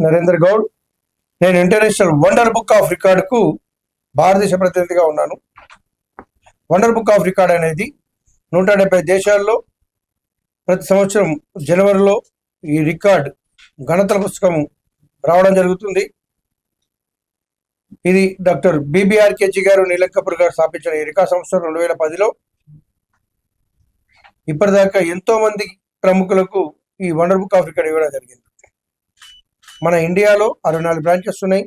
నరేంద్ర గౌడ్. నేను international wonder book of రికార్డుకు భారతదేశ ప్రతినిధిగా ఉన్నాను. వండర్ బుక్ ఆఫ్ రికార్డ్ అనేది 170 దేశాల్లో ప్రతి సంవత్సరం జనవరిలో ఈ రికార్డ్ గణతల పుస్తకం రావడం జరుగుతుంది. ఇది డాక్టర్ బిబిఆర్కేజీ గారు, నీలంకపూర్ గారు స్థాపించిన ఈ రికార్డ్ సంస్థ 2010లో ఇప్పటిదాకా ఎంతో మంది ప్రముఖులకు ఈ వండర్ బుక్ ఆఫ్ రికార్డ్ ఇవ్వడం జరిగింది. మన ఇండియాలో 64 బ్రాంచెస్ ఉన్నాయి.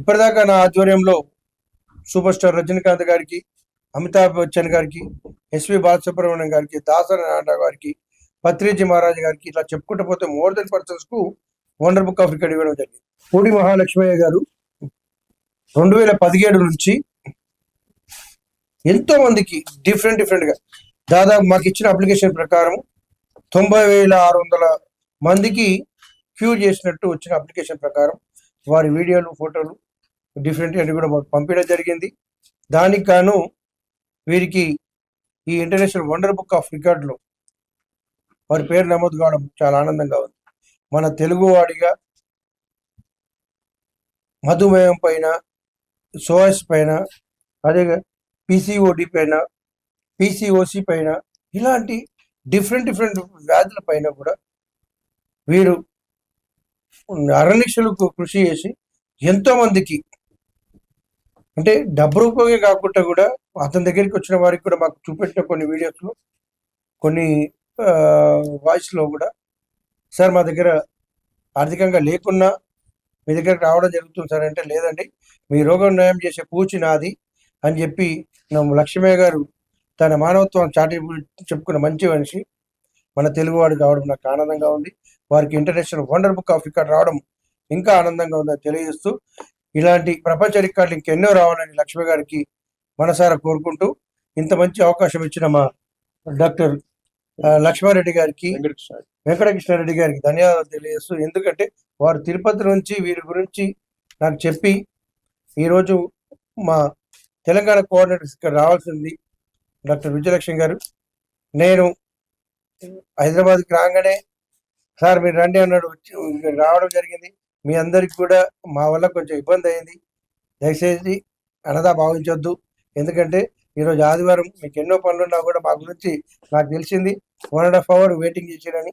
ఇప్పటిదాకా నా ఆధ్వర్యంలో సూపర్ స్టార్ రజనీకాంత్ గారికి, అమితాబ్ బచ్చన్ గారికి, ఎస్వి బాలసుబ్రహ్మణ్యం గారికి, దాసరి నారాయణ గారికి, పత్రిజీ మహారాజ్ గారికి, ఇట్లా చెప్పుకుంటూ పోతే మోర్ దెన్ పర్సన్స్ కు వండర్ బుక్ ఆఫ్ రికార్డ్ ఇవ్వడం జరిగింది. పూడి మహాలక్ష్మయ్య గారు 2017 నుంచి ఎంతో మందికి డిఫరెంట్ గా దాదాపు మాకు ఇచ్చిన అప్లికేషన్ ప్రకారం 90,600 మందికి క్యూ చేసినట్టు వచ్చిన అప్లికేషన్ ప్రకారం వారి వీడియోలు, ఫోటోలు డిఫరెంట్ అని కూడా మాకు పంపించడం జరిగింది. దానికి గాను వీరికి ఈ ఇంటర్నేషనల్ వండర్ బుక్ ఆఫ్ రికార్డులో వారి పేరు నమోదు కావడం చాలా ఆనందంగా ఉంది. మన తెలుగువాడిగా మధుమేహం పైన, సోఎస్ పైన, అదే పిసిఓడి పైన, పిసిఓసి పైన, ఇలాంటి డిఫరెంట్ వ్యాధుల పైన కూడా వీరు అరణిక్షలకు కృషి చేసి ఎంతో మందికి, అంటే డబ్బు రూపంగా కాకుండా కూడా అతని దగ్గరికి వచ్చిన వారికి కూడా మాకు చూపెట్టిన కొన్ని వీడియోస్లో, కొన్ని వాయిస్లో కూడా, సార్ మా దగ్గర ఆర్థికంగా లేకున్నా మీ దగ్గరకు రావడం జరుగుతుంది సార్ అంటే, లేదండి మీ రోగం నయం చేసే పూచి నాది అని చెప్పి లక్ష్మయ్య గారు తన మానవత్వం చాటి చెప్పుకున్న మంచి మనిషి, మన తెలుగువాడు కావడం నాకు ఆనందంగా ఉంది. వారికి international wonder book of record రావడం ఇంకా ఆనందంగా ఉందని తెలియజేస్తూ, ఇలాంటి ప్రపంచ రికార్డులు ఇంకెన్నో రావాలని లక్ష్మి గారికి మనసారా కోరుకుంటూ, ఇంత మంచి అవకాశం ఇచ్చిన మా డాక్టర్ లక్ష్మారెడ్డి గారికి, వెంకటకృష్ణారెడ్డి గారికి ధన్యవాదాలు తెలియజేస్తూ, ఎందుకంటే వారు తిరుపతి నుంచి వీరి గురించి నాకు చెప్పి ఈరోజు మా తెలంగాణ కోఆర్డినేటర్స్ ఇక్కడ రావాల్సింది డాక్టర్ విజయలక్ష్మి గారు. నేను హైదరాబాద్కి రాగానే సార్ మీరు రండి అన్నాడు, రావడం జరిగింది. మీ అందరికి కూడా మా వల్ల కొంచెం ఇబ్బంది అయింది, దయచేసి అనదా భావించొద్దు. ఎందుకంటే ఈరోజు ఆదివారం మీకు ఎన్నో పనులున్నా కూడా మా గురించి నాకు తెలిసింది. 1.5 hour వెయిటింగ్ చేసిరని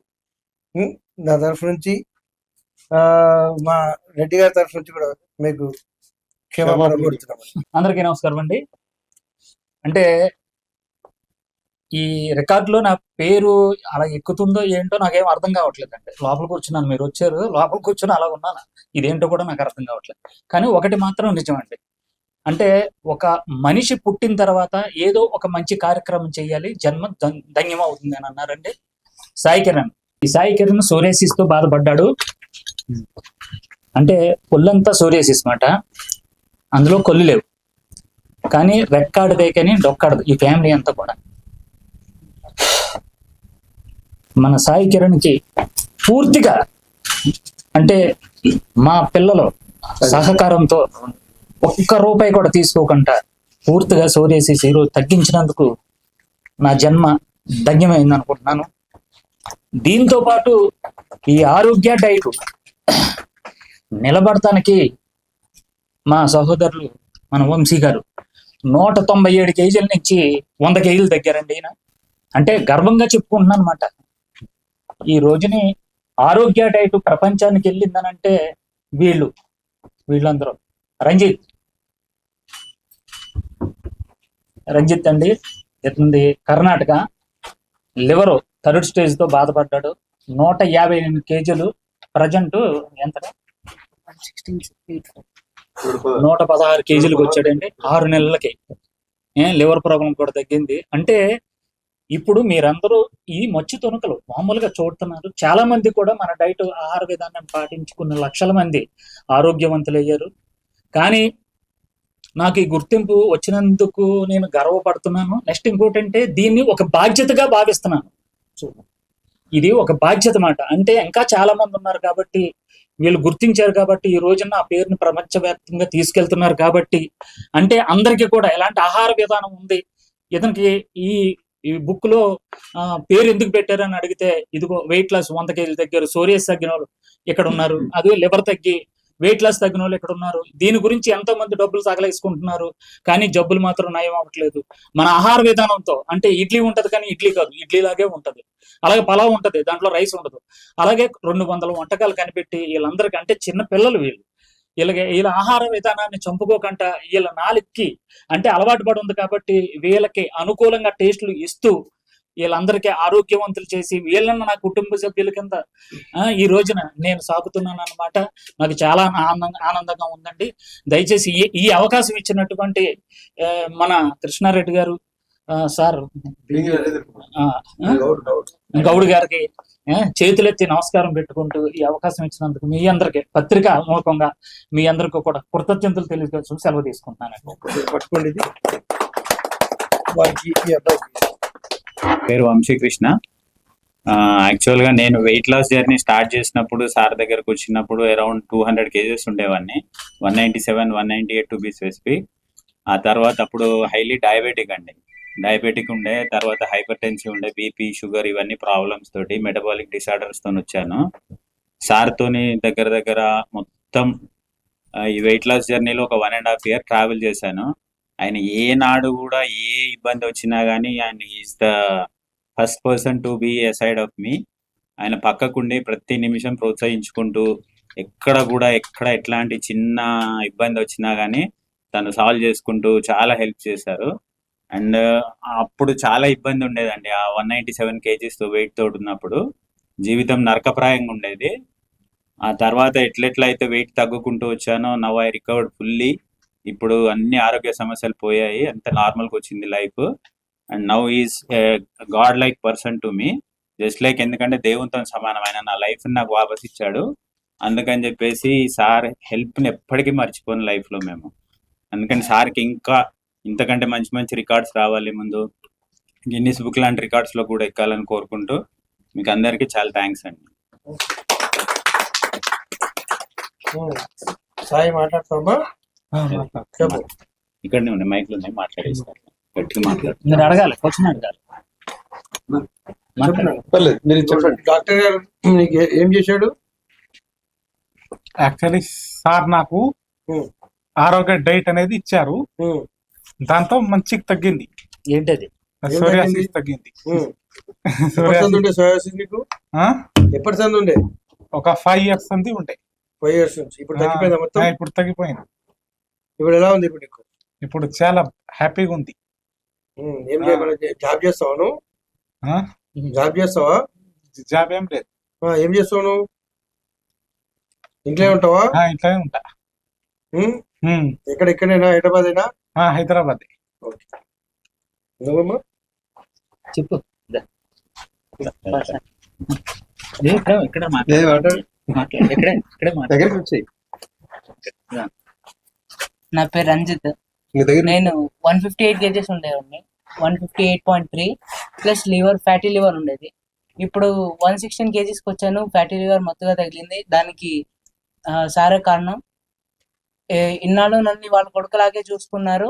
నా తరఫు నుంచి, మా రెడ్డి గారి తరఫు నుంచి కూడా మీకు క్షమాపణ కోరుతున్నాం. అందరికీ నమస్కారం అండి. అంటే ఈ రికార్డులో నా పేరు అలా ఎక్కుతుందో ఏంటో నాకేం అర్థం కావట్లేదు అండి. లోపల కూర్చున్నాను, మీరు వచ్చారు, లోపల కూర్చుని అలా ఉన్నాను, ఇదేంటో కూడా నాకు అర్థం కావట్లేదు. కానీ ఒకటి మాత్రం నిజమండి, అంటే ఒక మనిషి పుట్టిన తర్వాత ఏదో ఒక మంచి కార్యక్రమం చేయాలి, జన్మ ధన్యమవుతుంది అని అన్నారండి సాయి కిరణ్. ఈ సాయి కిరణ్ సోరియాసిస్ తో బాధపడ్డాడు. అంటే ఒళ్ళంతా సోరియాసిస్ మాట, అందులో కొల్లు లేవు, కానీ రెక్కాడదే కానీ డొక్కాడదు ఈ ఫ్యామిలీ అంతా కూడా. మన సాయి కిరణ్కి పూర్తిగా, అంటే మా పిల్లలు సహకారంతో ఒక్క రూపాయి కూడా తీసుకోకుండా పూర్తిగా సోరియాసిస్ ఈరోజు తగ్గించినందుకు నా జన్మ ధన్యమైంది అనుకుంటున్నాను. దీంతో పాటు ఈ ఆరోగ్య డైట్ నిలబడటానికి మా సహోదరులు, మన వంశీ గారు 197 కేజీల నుంచి 100 కేజీలు తగ్గారండి ఈయన. అంటే గర్వంగా చెప్పుకుంటున్నాను అనమాట. ఈ రోజుని ఆరోగ్య డైట్ ప్రపంచానికి వెళ్ళిందనంటే వీళ్ళందరూ రంజిత్ అండి, ఎత్తుంది కర్ణాటక, లివర్ 3rd stage తో బాధపడ్డాడు. 158 కేజీలు, ప్రజెంట్ ఎంత 116 కేజీలకు వచ్చాడండి 6 నెలలకి. లివర్ ప్రాబ్లం కూడా తగ్గింది. అంటే ఇప్పుడు మీరందరూ ఈ మచ్చు తునకలు మామూలుగా చూడుతున్నారు. చాలా మంది కూడా మన డైట్, ఆహార విధానం పాటించుకున్న లక్షల మంది ఆరోగ్యవంతులు అయ్యారు. కానీ నాకు ఈ గుర్తింపు వచ్చినందుకు నేను గర్వపడుతున్నాను. నెక్స్ట్ ఇంకోటి అంటే దీన్ని ఒక బాధ్యతగా భావిస్తున్నాను. ఇది ఒక బాధ్యత మాట. అంటే ఇంకా చాలా మంది ఉన్నారు కాబట్టి, వీళ్ళు గుర్తించారు కాబట్టి, ఈ రోజున ఆ పేరుని ప్రపంచవ్యాప్తంగా తీసుకెళ్తున్నారు కాబట్టి, అంటే అందరికీ కూడా ఎలాంటి ఆహార విధానం ఉంది, ఇతనికి ఈ ఈ బుక్ లో పేరు ఎందుకు పెట్టారని అడిగితే ఇదిగో వెయిట్ లాస్ 100 కేజీలు తగ్గారు, సోరియాస్ తగ్గిన వాళ్ళు ఇక్కడ ఉన్నారు, అదే లివర్ తగ్గి వెయిట్ లాస్ తగ్గిన వాళ్ళు ఇక్కడ ఉన్నారు. దీని గురించి ఎంతో మంది డబ్బులు తగలేసుకుంటున్నారు, కానీ జబ్బులు మాత్రం నయం అవ్వట్లేదు. మన ఆహార విధానంతో, అంటే ఇడ్లీ ఉంటది కానీ ఇడ్లీ కాదు, ఇడ్లీ లాగే ఉంటది. అలాగే పలావ్ ఉంటది, దాంట్లో రైస్ ఉండదు. అలాగే 200 వంటకాలు కనిపెట్టి వీళ్ళందరికీ, అంటే చిన్న పిల్లలు వీళ్ళ ఆహార విధానాన్ని చంపుకోకుండా వీళ్ళ నాలుగుకి అంటే అలవాటు పడి ఉంది కాబట్టి వీళ్ళకి అనుకూలంగా టేస్ట్లు ఇస్తూ వీళ్ళందరికీ ఆరోగ్యవంతులు చేసి వీళ్ళని నా కుటుంబ సభ్యుల కింద ఈ రోజున నేను సాగుతున్నాను అన్నమాట. నాకు చాలా ఆనందంగా ఉందండి. దయచేసి ఈ అవకాశం ఇచ్చినటువంటి మన కృష్ణారెడ్డి గారు సార్ గౌడ్ గారికి చేతులెత్తి నమస్కారం పెట్టుకుంటూ ఈ అవకాశం ఇచ్చినందుకు మీ అందరికి పత్రిక మూలకంగా మీ అందరికీ కూడా కృతజ్ఞతలు తెలియజేస్తూ సెలవు తీసుకుంటున్నాను. పట్టుకోండి ఇది. వారికి ఈ అబ్బాయికి పేరు వంశీకృష్ణ. యాక్చువల్గా నేను వెయిట్ లాస్ జర్నీ స్టార్ట్ చేసినప్పుడు సార్ దగ్గరకు వచ్చినప్పుడు అరౌండ్ 200 కేజెస్ ఉండేవాడిని, 197, 198 టు బి స్పెసిఫిక్. ఆ తర్వాత అప్పుడు హైలీ డయాబెటిక్ అండి, డయాబెటిక్ ఉండే, తర్వాత హైపర్ టెన్సివ్ ఉండే, బీపీ, షుగర్ ఇవన్నీ ప్రాబ్లమ్స్ తోటి మెటబాలిక్ డిసార్డర్స్ తోని వచ్చాను. సార్తోని దగ్గర మొత్తం ఈ వెయిట్ లాస్ జర్నీలో ఒక 1.5 year ట్రావెల్ చేశాను. ఆయన ఏనాడు కూడా ఏ ఇబ్బంది వచ్చినా కానీ ఆయన is the first person to be aside of me. ఆయన పక్కకుండి ప్రతి నిమిషం ప్రోత్సహించుకుంటూ ఎక్కడ ఎట్లాంటి చిన్న ఇబ్బంది వచ్చినా కానీ తను సాల్వ్ చేసుకుంటూ చాలా హెల్ప్ చేశారు. అండ్ అప్పుడు చాలా ఇబ్బంది ఉండేదండి, ఆ 197 kgs వెయిట్ తోటి ఉన్నప్పుడు జీవితం నరకప్రాయంగా ఉండేది. ఆ తర్వాత ఎట్లయితే వెయిట్ తగ్గుకుంటూ వచ్చానో నవ్ ఐ రికవర్డ్ ఫుల్లీ. ఇప్పుడు అన్ని ఆరోగ్య సమస్యలు పోయాయి, అంత నార్మల్గా వచ్చింది life. And now is God like person to me, just like, ఎందుకంటే దేవునితో సమానమైన నా లైఫ్ నాకు వాపస్ ఇచ్చాడు. అందుకని చెప్పేసి సార్ హెల్ప్ని ఎప్పటికీ మర్చిపోను లైఫ్లో మేము. అందుకని సార్కి ఇంకా ఇంతకంటే మంచి రికార్డ్స్ రావాలి, ముందు గిన్నిస్ బుక్ లాంటి రికార్డ్స్లో కూడా ఎక్కాలని కోరుకుంటూ మీకు అందరికీ చాలా థ్యాంక్స్ అండి. సాయి మాట్లాడతామా? చెప్పు. ఇక్కడనే ఉన్నాయి, మైక్లు ఉన్నాయి, మాట్లాడేస్తారు, గట్టిగా మాట్లాడు. మీరు అడగాలి, క్వశ్చన్ అడగాలి. పర్లేదు, మీరు చెప్పండి. డాక్టర్ గారు మీకు ఏం చేశాడు? యాక్చువల్లీ సార్ నాకు ఆరోగ్య డైట్ అనేది ఇచ్చారు, దాంతో మంచిగా తగ్గింది. ఏంటది? సోరియాసిస్ తగ్గింది. సోరియాసిస్ నీకు ఎప్పటి సంది ఉండే? ఒక 5 years ఉంది ఉండే. 5 years నుంచి. ఇప్పుడు తగ్గిపోయిందా మొత్తం? ఇప్పుడు తగ్గిపోయింది. ఇప్పుడు ఎలా ఉంది ఇప్పుడు నీకు? ఇప్పుడు చాలా హ్యాపీగా ఉంది. ఏం చేయమని జాబ్ చేస్తావా నువ్వు? జాబ్ చేస్తావా? జాబ్ ఏం లేదు. ఏం చేస్తావు నువ్వు? ఇంట్లో ఉంటావా? ఇంట్లోనే ఉంటా. ఇక్కడేనా? హైదరాబాద్ అయినా? హైదరాబాద్. నువ్వమ్మా చెప్పు. నా పేరు రంజిత్. నేను 158 kgs ఉండేవాడిని, 158.3 ప్లస్ ఫ్యాటీ లివర్ ఉండేది. ఇప్పుడు 116 kgs వచ్చాను. ఫ్యాటీ లివర్ మొత్తగా తగిలింది. దానికి సారే కారణం. ఇన్నాళ్ళు నన్ను వాళ్ళ కొడుకులాగే చూసుకున్నారు.